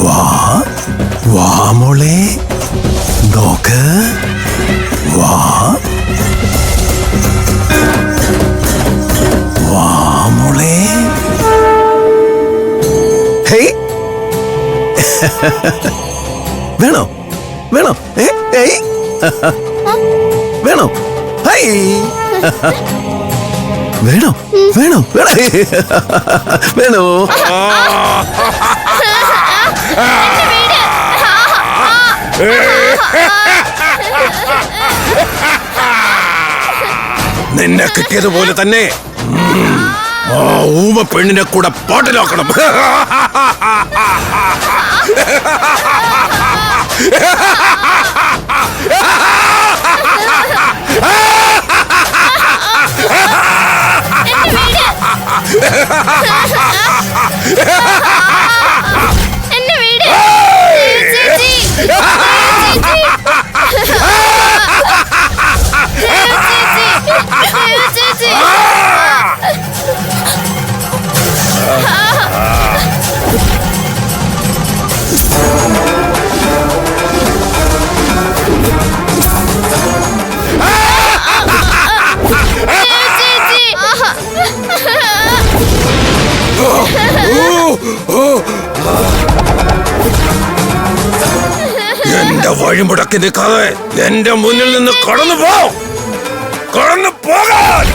വാ വാ മോളെ, നോക്ക്, വാ വാ മോളെ. ഹേയ് വേണോ വേണോ? ഏയ് വേണോ? ഹൈ വേണോ വേണോ വേണോ? നിന്നെ കിട്ടിയതുപോലെ തന്നെ ആ ഊമ പെണ്ണിനെ കൂടെ പാട്ടിലാക്കണം. എന്നെ വീട് എന്റെ വഴിമുടക്കി നിൽക്കാതെ എന്റെ മുന്നിൽ നിന്ന് കടന്നു പോകാൻ.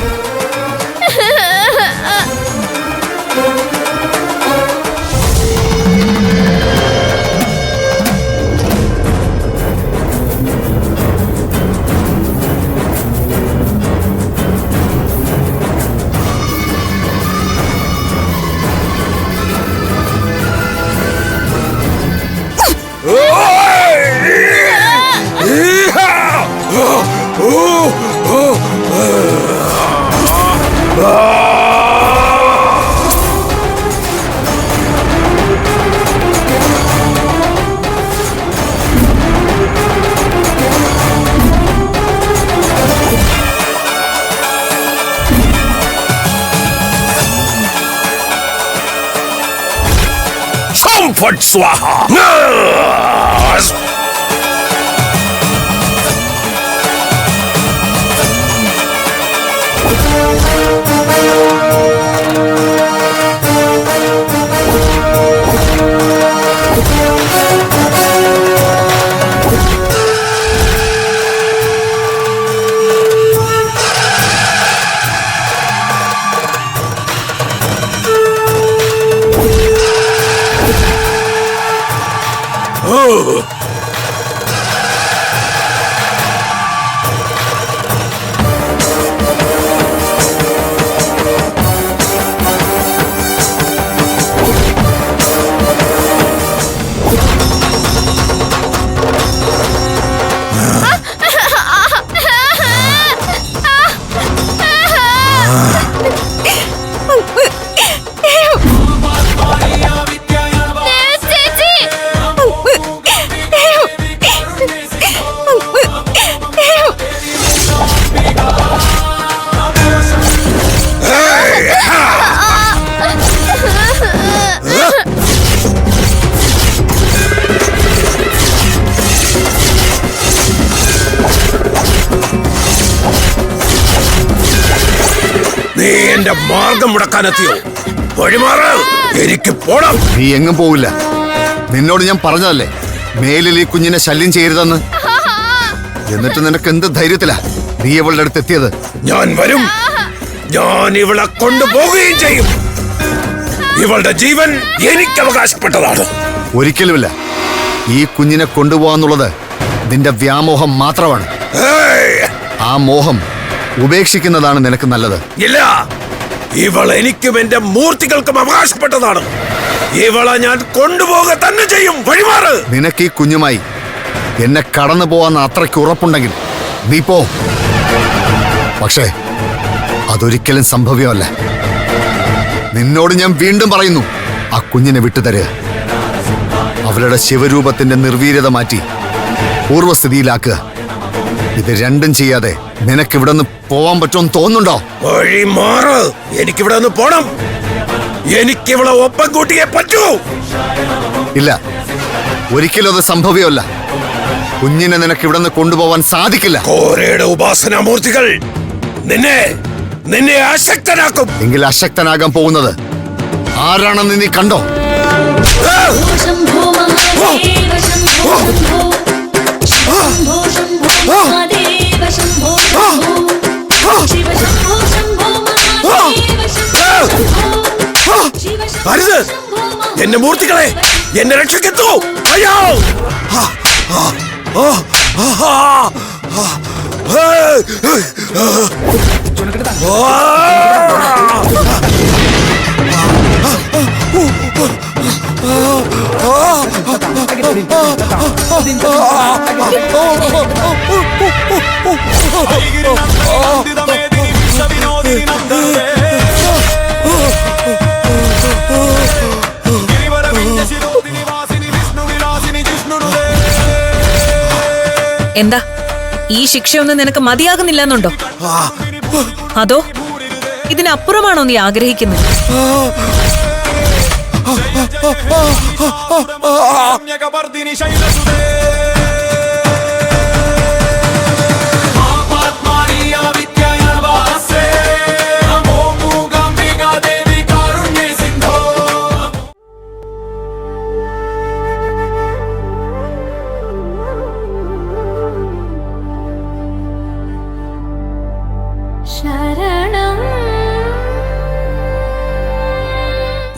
Fort Swaha! നീ എന്റെ മാർഗം മുടക്കാനെത്തിയോ? വഴിമാറ്, എനിക്ക് പോണം. നീ എങ്ങും പോവില്ല. നിന്നോട് ഞാൻ പറഞ്ഞതല്ലേ മേലിൽ ഈ കുഞ്ഞിനെ ശല്യം ചെയ്യരുതെന്ന്. എന്നിട്ട് നിനക്ക് എന്ത് ധൈര്യത്തിലാ നീ ഇവളുടെ അടുത്ത് എത്തിയത്? ഞാൻ വരും, ഞാൻ ഇവളെ കൊണ്ടുപോവുകയും ചെയ്യും. ഇവളുടെ ജീവൻ എനിക്ക് അവകാശപ്പെട്ടതാണ്. ഒരിക്കലുമില്ല. ഈ കുഞ്ഞിനെ കൊണ്ടുപോകാന്നുള്ളത് നിന്റെ വ്യാമോഹം മാത്രമാണ്. ആ മോഹം ഉപേക്ഷിക്കുന്നതാണ് നിനക്ക് നല്ലത്. ഇല്ല, ഇവൾ എനിക്കും എന്റെ മൂർത്തികൾക്കും അവകാശപ്പെട്ടതാണ്. ഇവളെ ഞാൻ കൊണ്ടുപോകുക തന്നെ ചെയ്യും. വഴിമാറ്. നിനക്ക് ഈ കുഞ്ഞുമായി എന്നെ കടന്നു പോവാന്ന് അത്രയ്ക്ക് ഉറപ്പുണ്ടെങ്കിൽ നീ പോ. പക്ഷേ അതൊരിക്കലും സംഭവ്യമല്ല. നിന്നോട് ഞാൻ വീണ്ടും പറയുന്നു, ആ കുഞ്ഞിനെ വിട്ടുതരുക. അവളുടെ ശിവരൂപത്തിന്റെ നിർവീര്യത മാറ്റി പൂർവ്വസ്ഥിതിയിലാക്കുക. ഇത് രണ്ടും ചെയ്യാതെ നിനക്കിവിടെ നിന്ന് പോവാൻ പറ്റുമെന്ന് തോന്നുന്നുണ്ടോ? വഴിമാറ്, എനിക്കിവിടെ നിന്ന് പോണം. എനിക്കിവളെ ഒപ്പം കൂട്ടിയേ പറ്റൂ. ഇല്ല, ഒരിക്കലും അത് സംഭവ്യമല്ല. കുഞ്ഞിനെ നിനക്ക് ഇവിടെ നിന്ന് കൊണ്ടുപോവാൻ സാധിക്കില്ല. കോരയുടെ ഉപാസനാമൂർത്തികൾ നിന്നെ അശക്തനാക്കും. എങ്കിൽ അശക്തനാകാൻ പോകുന്നത് ആരാണെന്ന് നീ കണ്ടോ? ശംഭോ മഹാദേവ ശംഭോ ശംഭോ ശംഭോ മഹാദേവ ശംഭോ ശിവ ശംഭോ ശംഭോ മഹാദേവ ശംഭോ ശിവ അരുത്, എന്റെ മൂർത്തികളെ, എന്നെ രക്ഷിക്കൂ. അയ്യോ! എന്താ ഈ ശിക്ഷയൊന്നും നിനക്ക് മതിയാകുന്നില്ലെന്നുണ്ടോ? അതോ ഇതിനപ്പുറമാണോ നീ ആഗ്രഹിക്കുന്നത്? ശരണം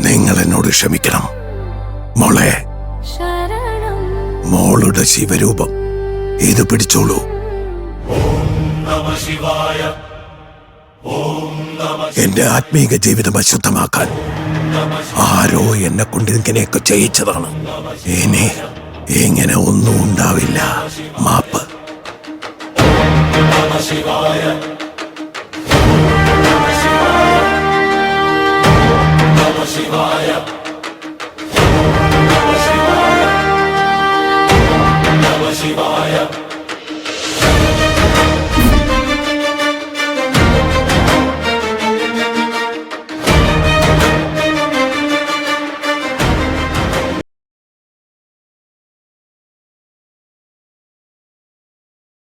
നിങ്ങൾ എന്നോട് ക്ഷമിക്കണം മോളെ. ശരണം മോളുടെ ശിവരൂപം ഇത് പിടിച്ചോളൂ. എന്റെ ആത്മീക ജീവിതം അശുദ്ധമാക്കാൻ ആരോ എന്നെ കൊണ്ട് ഇങ്ങനെയൊക്കെ ചെയ്യിച്ചതാണ്. ഇനി ഇങ്ങനെ ഒന്നും ഉണ്ടാവില്ല. മാപ്പ്.